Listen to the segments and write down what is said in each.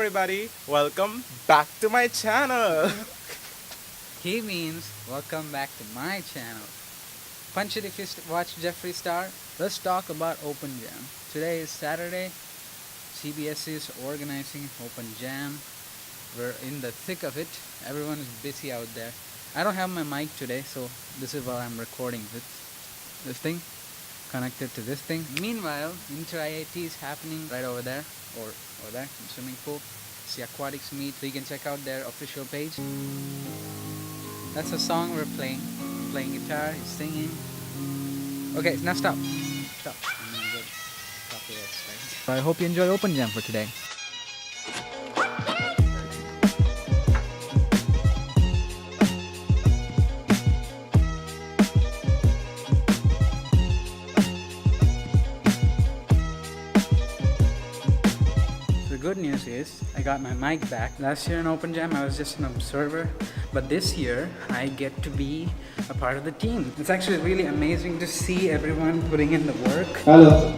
everybody, welcome back to my channel. He means welcome back to my channel. Punch it if you watch Jeffree Star. Let's talk about Open Jam. Today is Saturday. CBSE is organizing Open Jam. We're in the thick of it. Everyone is busy out there. I don't have my mic today, so this is while I'm recording with this thing connected to this thing. Meanwhile, Inter IIT is happening right over there, or over there, in swimming pool. It's the aquatics meet, so you can check out their official page. That's the song we're playing. I'm playing guitar, he's singing. Okay, now stop. Stop. I'm gonna get copyrights, right? So I hope you enjoy Open Jam for today. The good news is I got my mic back. Last year in Open Jam I was just an observer, but this year I get to be a part of the team. It's actually really amazing to see everyone putting in the work. Hello.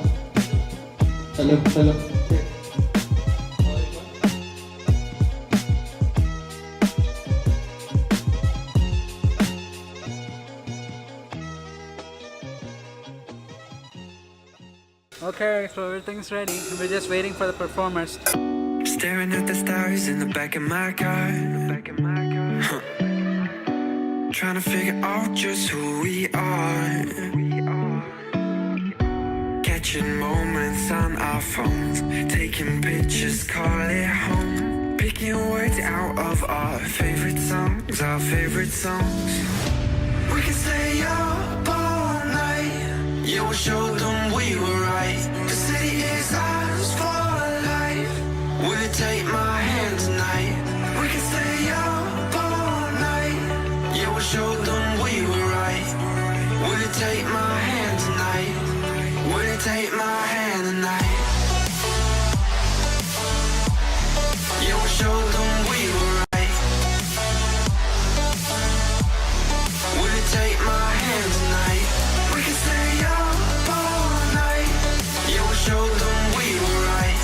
Hello. Hello. Okay, so everything's ready. We're just waiting for the performers. Staring at the stars in the back of my car. Huh. Trying to figure out just who we are. Catching moments on our phones, taking pictures, call it home. Picking words out of our favorite songs, our favorite songs. We can stay up all night. Yeah, we'll show them we were right. The city is ours for life. Will you take my hand tonight? We can stay up all night. Yeah, we'll show them we were right. Will you take my hand tonight? Will you take my hand tonight? Yeah, we'll show them we were right. Will you take my hand tonight? We can stay up all night. Yeah, we'll show them we were right.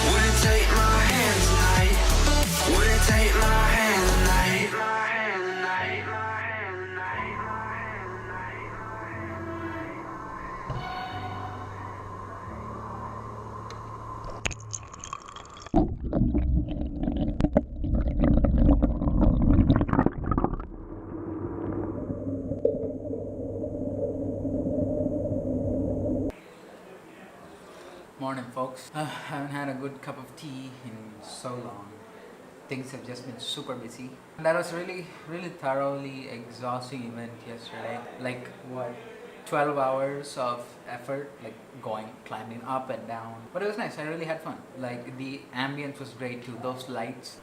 Will you take my hand tonight? Will you take my hand tonight? My hand tonight. My hand tonight. My hand tonight. Morning, folks. I haven't had a good cup of tea in so long. Things have just been super busy. That was really thoroughly exhausting event yesterday. Like what, 12 hours of effort, like climbing up and down. But it was nice. I really had fun. Like the ambience was great too. Those lights.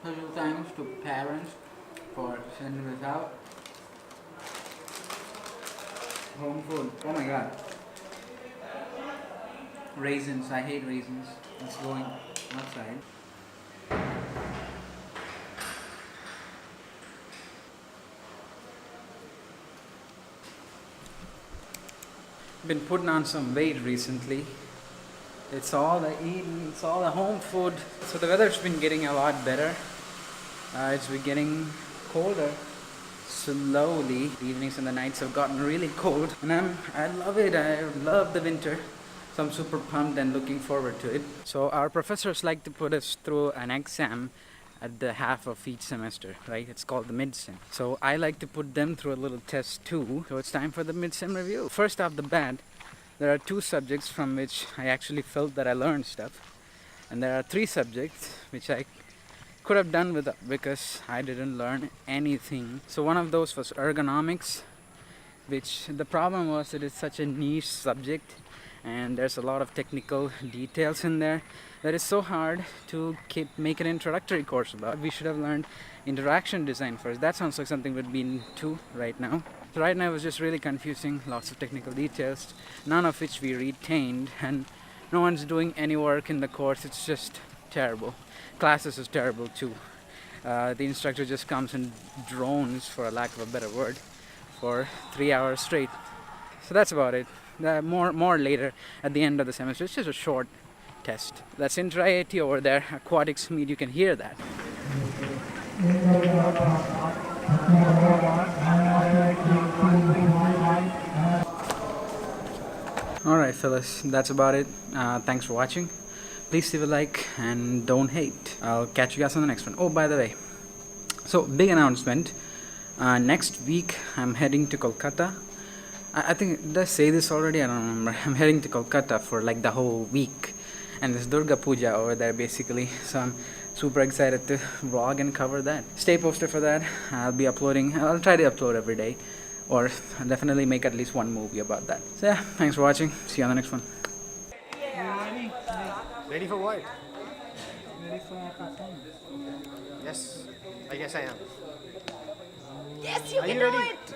Special thanks to parents for sending this out. Home food. Oh my god. Raisins, I hate raisins. It's going outside. Been putting on some weight recently. It's all the eating, it's all the home food. So the weather's been getting a lot better. It's been getting colder. Slowly, the evenings and the nights have gotten really cold. And I love it, I love the winter. So I'm super pumped and looking forward to it. So our professors like to put us through an exam at the half of each semester, right? It's called the Midterm. So I like to put them through a little test too. So it's time for the Midterm review. First off the bat, there are 2 subjects from which I actually felt that I learned stuff. And there are 3 subjects which I could have done without because I didn't learn anything. So one of those was ergonomics, which the problem was that it's such a niche subject and there's a lot of technical details in there that is so hard to make an introductory course about. We should have learned interaction design first. That sounds like something we'd be into right now. So right now it was just really confusing, lots of technical details, none of which we retained, and no one's doing any work in the course. It's just terrible. Classes is terrible too. The instructor just comes and drones, for a lack of a better word, for 3 hours straight. So that's about it. More later at the end of the semester. It's just a short test. That's Intra-80 over there, aquatics meet, you can hear that. Alright fellas, that's about it. Thanks for watching. Please leave a like and don't hate. I'll catch you guys on the next one. Oh, by the way, so big announcement. Next week I'm heading to Kolkata. I think, did I say this already? I don't remember. I'm heading to Kolkata for like the whole week. And there's Durga Puja over there basically. So I'm super excited to vlog and cover that. Stay posted for that. I'll try to upload every day. Or I'll definitely make at least one movie about that. So yeah, thanks for watching. See you on the next one. Ready for what? Ready for performance. Yes, I guess I am. Yes, you Are can you do ready? it!